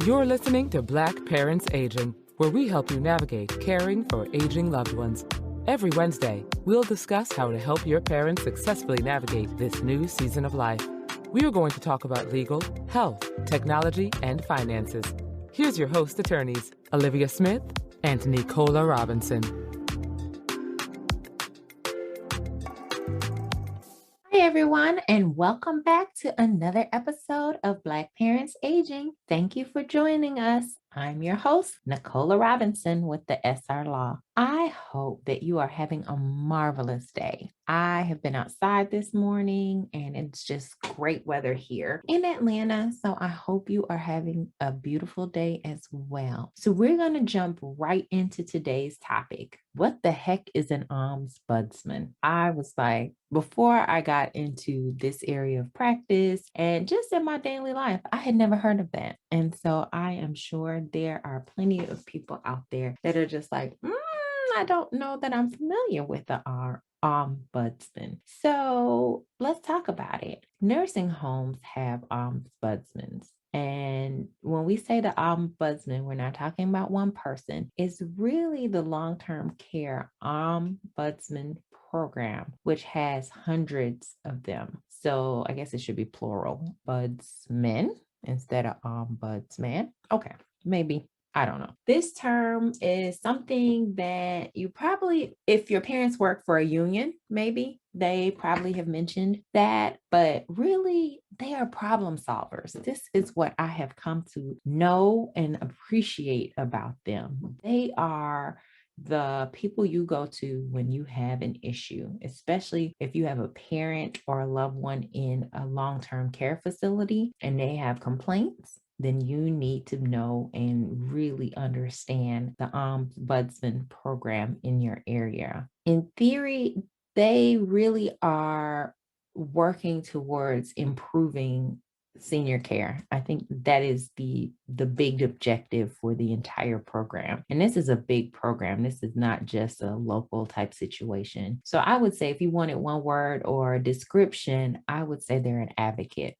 You're listening to Black Parents Aging, where we help you navigate caring for aging loved ones. Every Wednesday, we'll discuss how to help your parents successfully navigate this new season of life. We are going to talk about legal, health, technology, and finances. Here's your host attorneys, Olivia Smith and Nicola Robinson. Hi, everyone, and welcome back to another episode of Black Parents Aging. Thank you for joining us. I'm your host, Nicola Robinson with the SR Law. I hope that you are having a marvelous day. I have been outside this morning and it's just great weather here in Atlanta. So I hope you are having a beautiful day as well. So we're going to jump right into today's topic. What the heck is an ombudsman? I was like, before I got into this area of practice and just in my daily life, I had never heard of that. And so I am sure there are plenty of people out there that are just like, I don't know that I'm familiar with the ombudsman. So let's talk about it. Nursing homes have ombudsmen. And when we say the ombudsman, we're not talking about one person. It's really the long-term care ombudsman program, which has hundreds of them. So I guess it should be plural, budsmen instead of ombudsman. Okay, maybe. I don't know. This term is something that you probably, if your parents work for a union, maybe they probably have mentioned that, but really they are problem solvers. This is what I have come to know and appreciate about them. They are the people you go to when you have an issue, especially if you have a parent or a loved one in a long-term care facility and they have complaints. Then you need to know and really understand the ombudsman program in your area. In theory, they really are working towards improving senior care. I think that is the big objective for the entire program. And this is a big program. This is not just a local type situation. So I would say if you wanted one word or a description, I would say they're an advocate.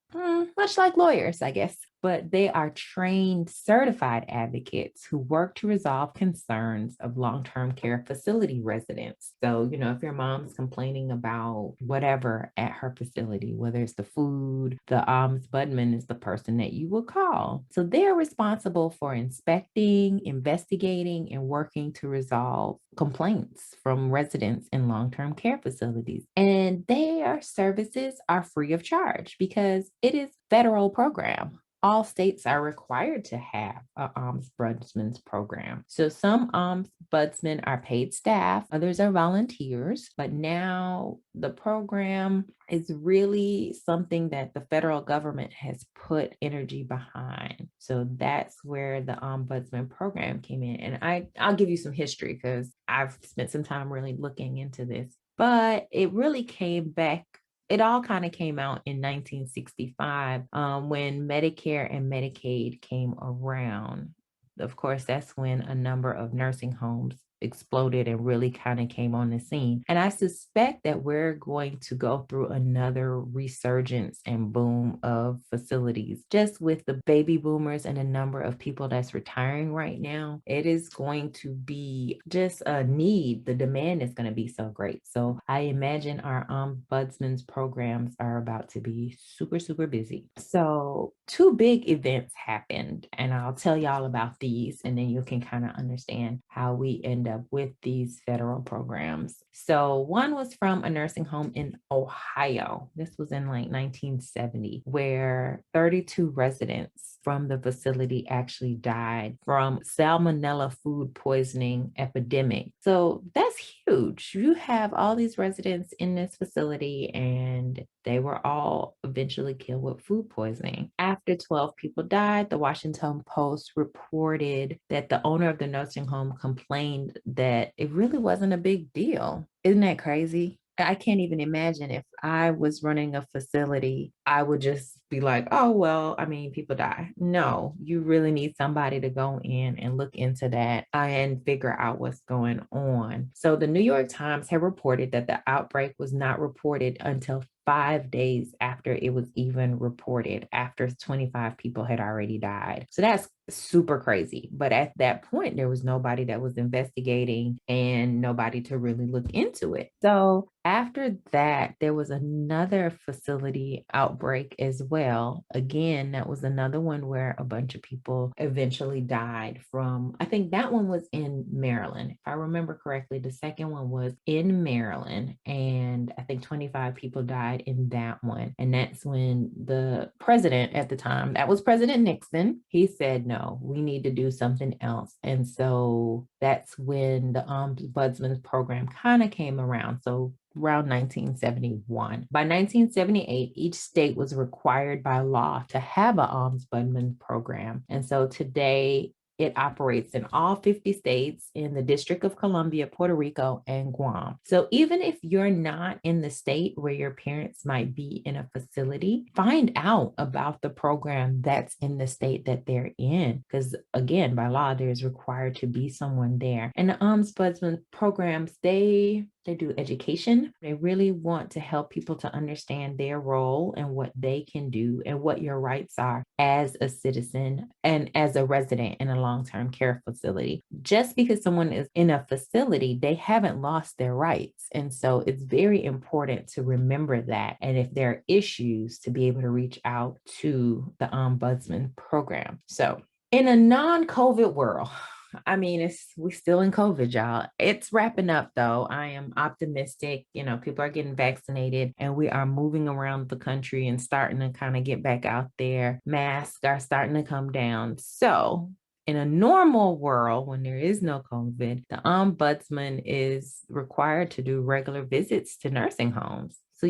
Much like lawyers, I guess. But they are trained, certified advocates who work to resolve concerns of long-term care facility residents. So, if your mom's complaining about whatever at her facility, whether it's the food, the ombudsman is the person that you will call. So they're responsible for inspecting, investigating, and working to resolve complaints from residents in long-term care facilities. And their services are free of charge because it is a federal program. All states are required to have an ombudsman's program. So some ombudsmen are paid staff, others are volunteers, but now the program is really something that the federal government has put energy behind. So that's where the ombudsman program came in. And I'll give you some history because I've spent some time really looking into this, but it really came back. It all kind of came out in 1965 when Medicare and Medicaid came around. Of course, that's when a number of nursing homes exploded and really kind of came on the scene. And I suspect that we're going to go through another resurgence and boom of facilities. Just with the baby boomers and the number of people that's retiring right now, it is going to be just a need. The demand is going to be so great. So I imagine our ombudsman's programs are about to be super, super busy. So 2 big events happened, and I'll tell y'all about these, and then you can kind of understand how we end up with these federal programs. So one was from a nursing home in Ohio. This was in like 1970, where 32 residents from the facility actually died from salmonella food poisoning epidemic. So that's huge. You have all these residents in this facility and they were all eventually killed with food poisoning. After 12 people died, the Washington Post reported that the owner of the nursing home complained that it really wasn't a big deal. Isn't that crazy? I can't even imagine if I was running a facility, I would just be like, oh, well, people die. No, you really need somebody to go in and look into that and figure out what's going on. So the New York Times had reported that the outbreak was not reported until 5 days after it was even reported, after 25 people had already died. So that's super crazy. But at that point, there was nobody that was investigating and nobody to really look into it. So after that, there was another facility outbreak as well. Again, that was another one where a bunch of people eventually died from, I think that one was in Maryland. If I remember correctly, the second one was in Maryland. And I think 25 people died in that one. And that's when the president at the time, that was President Nixon, he said, no, we need to do something else. And so that's when the Ombudsman program kind of came around. So around 1971. By 1978, each state was required by law to have an ombudsman program. And so today, it operates in all 50 states, in the District of Columbia, Puerto Rico, and Guam. So even if you're not in the state where your parents might be in a facility, find out about the program that's in the state that they're in. Because again, by law, there's required to be someone there. And the ombudsman programs, they do education. They really want to help people to understand their role and what they can do and what your rights are as a citizen and as a resident in a long-term care facility. Just because someone is in a facility, they haven't lost their rights. And so it's very important to remember that. And if there are issues, to be able to reach out to the ombudsman program. So in a non-COVID world, I mean, we're still in COVID, y'all. It's wrapping up though. I am optimistic. People are getting vaccinated and we are moving around the country and starting to kind of get back out there. Masks are starting to come down. So in a normal world, when there is no COVID, the ombudsman is required to do regular visits to nursing homes. So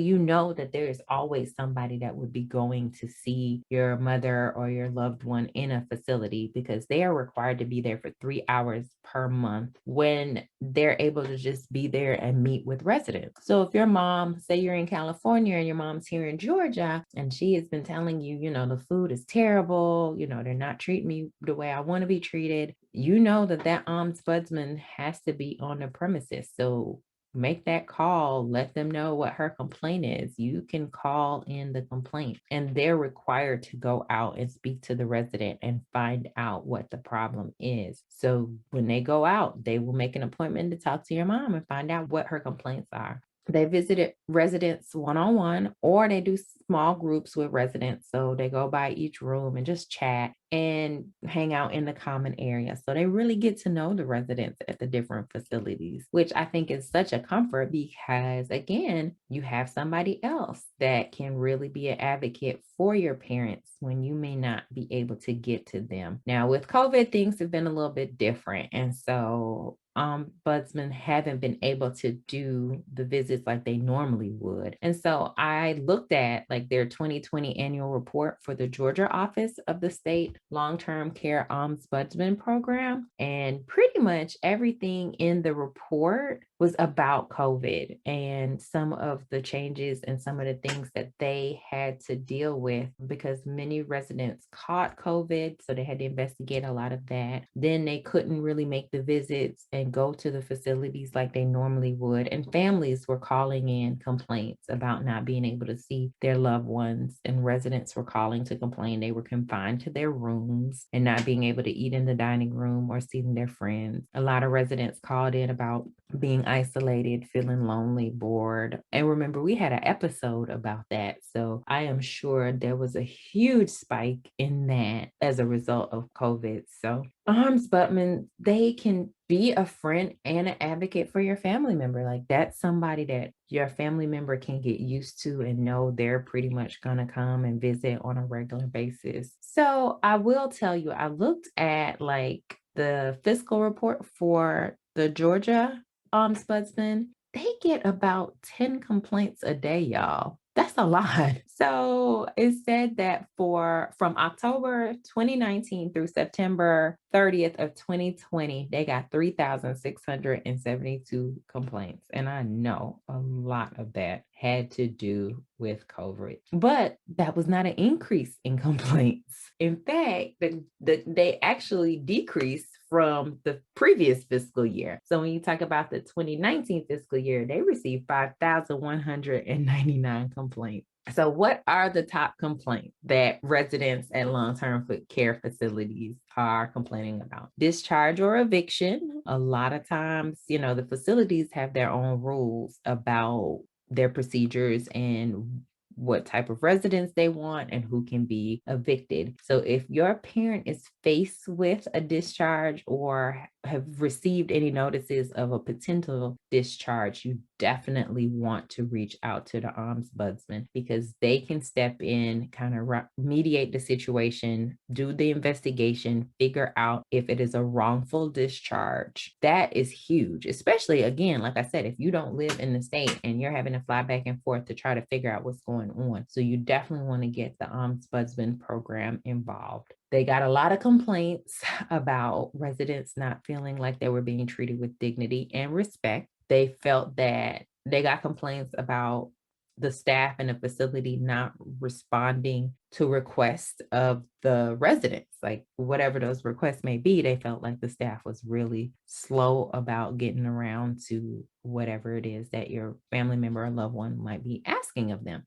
that there is always somebody that would be going to see your mother or your loved one in a facility, because they are required to be there for 3 hours per month when they're able to just be there and meet with residents. So if your mom, say you're in California and your mom's here in Georgia, and she has been telling you, the food is terrible, they're not treating me the way I want to be treated, that ombudsman has to be on the premises. So make that call, let them know what her complaint is. You can call in the complaint and they're required to go out and speak to the resident and find out what the problem is. So when they go out, they will make an appointment to talk to your mom and find out what her complaints are. They visited residents one-on-one, or they do small groups with residents. So they go by each room and just chat and hang out in the common area. So they really get to know the residents at the different facilities, which I think is such a comfort, because again, you have somebody else that can really be an advocate for your parents when you may not be able to get to them. Now with COVID, things have been a little bit different. And so ombudsmen haven't been able to do the visits like they normally would. And so I looked at their 2020 annual report for the Georgia office of the state long-term care ombudsman program. And pretty much everything in the report was about COVID and some of the changes and some of the things that they had to deal with, because many residents caught COVID. So they had to investigate a lot of that. Then they couldn't really make the visits and go to the facilities like they normally would. And families were calling in complaints about not being able to see their loved ones, and residents were calling to complain they were confined to their rooms and not being able to eat in the dining room or seeing their friends. A lot of residents called in about being isolated, feeling lonely, bored. And remember, we had an episode about that. So I am sure there was a huge spike in that as a result of COVID. So ombudsmen, they can be a friend and an advocate for your family member. That's somebody that your family member can get used to and know they're pretty much going to come and visit on a regular basis. So I will tell you, I looked at the fiscal report for the Georgia ombudsman. They get about 10 complaints a day, y'all. That's a lot. So it said that from October 2019 through September 30th of 2020, they got 3,672 complaints. And I know a lot of that had to do with COVID, but that was not an increase in complaints. In fact, they actually decreased from the previous fiscal year. So when you talk about the 2019 fiscal year, they received 5,199 complaints. So what are the top complaints that residents at long-term care facilities are complaining about? Discharge or eviction. A lot of times, the facilities have their own rules about their procedures and what type of residence they want and who can be evicted. So if your parent is faced with a discharge or have received any notices of a potential discharge, you definitely want to reach out to the ombudsman because they can step in, kind of mediate the situation, do the investigation, figure out if it is a wrongful discharge. That is huge, especially, again, like I said, if you don't live in the state and you're having to fly back and forth to try to figure out what's going on. So you definitely want to get the ombudsman program involved. They got a lot of complaints about residents not feeling like they were being treated with dignity and respect. They felt that they got complaints about the staff in the facility not responding to requests of the residents, like whatever those requests may be. They felt like the staff was really slow about getting around to whatever it is that your family member or loved one might be asking of them.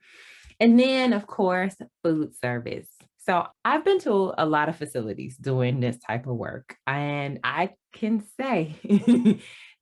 And then, of course, food service. So I've been to a lot of facilities doing this type of work, and I can say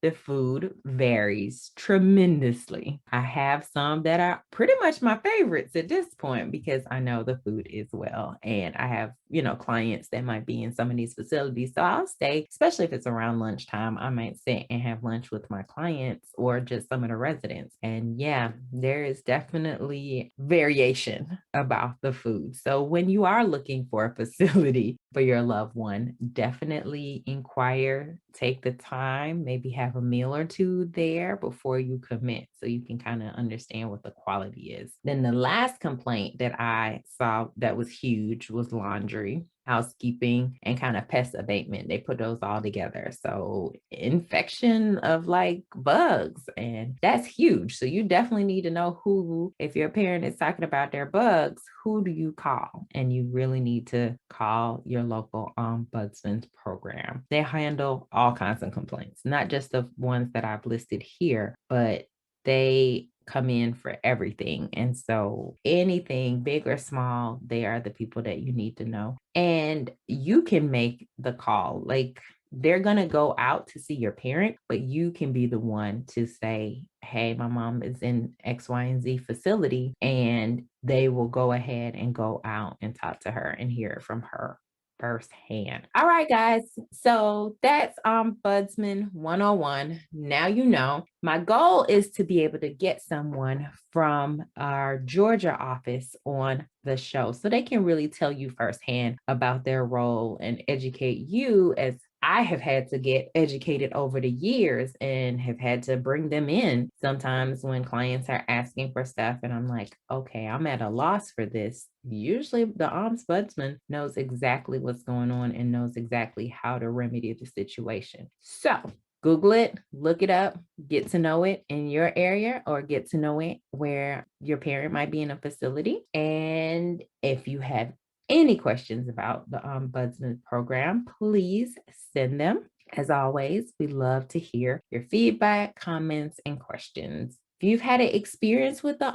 the food varies tremendously. I have some that are pretty much my favorites at this point because I know the food is well. And I have, clients that might be in some of these facilities. So I'll stay, especially if it's around lunchtime, I might sit and have lunch with my clients or just some of the residents. And yeah, there is definitely variation about the food. So when you are looking for a facility for your loved one, definitely inquire, take the time, maybe have a meal or two there before you commit so you can kind of understand what the quality is. Then the last complaint that I saw that was huge was laundry, housekeeping, and kind of pest abatement. They put those all together. So infection of like bugs, and that's huge. So you definitely need to know who, if your parent is talking about their bugs, who do you call? And you really need to call your local ombudsman program. They handle all kinds of complaints, not just the ones that I've listed here, but they come in for everything. And so anything big or small, they are the people that you need to know. And you can make the call. Like, they're going to go out to see your parent, but you can be the one to say, hey, my mom is in X, Y, and Z facility, and they will go ahead and go out and talk to her and hear it from her firsthand. All right, guys. So that's Ombudsman 101. Now you know. My goal is to be able to get someone from our Georgia office on the show so they can really tell you firsthand about their role and educate you, as I have had to get educated over the years and have had to bring them in sometimes when clients are asking for stuff. And I'm like, okay, I'm at a loss for this. Usually the ombudsman knows exactly what's going on and knows exactly how to remedy the situation. So Google it, look it up, get to know it in your area or get to know it where your parent might be in a facility. And if you have any questions about the Ombudsman program, please send them. As always, we love to hear your feedback, comments, and questions. If you've had an experience with the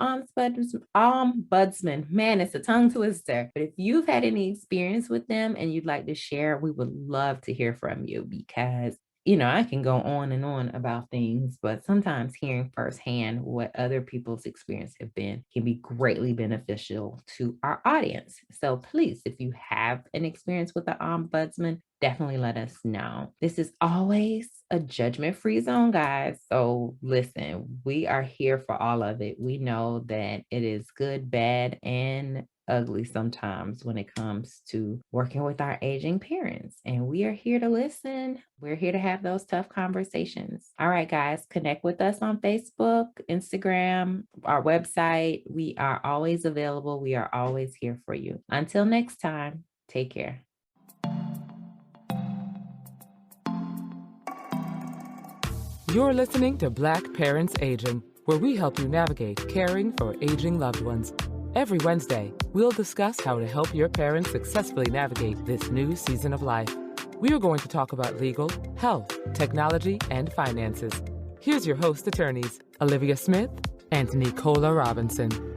ombudsman, man, it's a tongue twister. But if you've had any experience with them and you'd like to share, we would love to hear from you because I can go on and on about things, but sometimes hearing firsthand what other people's experience have been can be greatly beneficial to our audience. So please, if you have an experience with the ombudsman, definitely let us know. This is always a judgment-free zone, guys. So listen, we are here for all of it. We know that it is good, bad, and ugly sometimes when it comes to working with our aging parents. And we are here to listen. We're here to have those tough conversations. All right, guys, connect with us on Facebook, Instagram, our website. We are always available. We are always here for you. Until next time, take care. You're listening to Black Parents Aging, where we help you navigate caring for aging loved ones. Every Wednesday, we'll discuss how to help your parents successfully navigate this new season of life. we are going to talk about legal, health, technology, and finances. Here's your host attorneys, Olivia Smith and Nicola Robinson.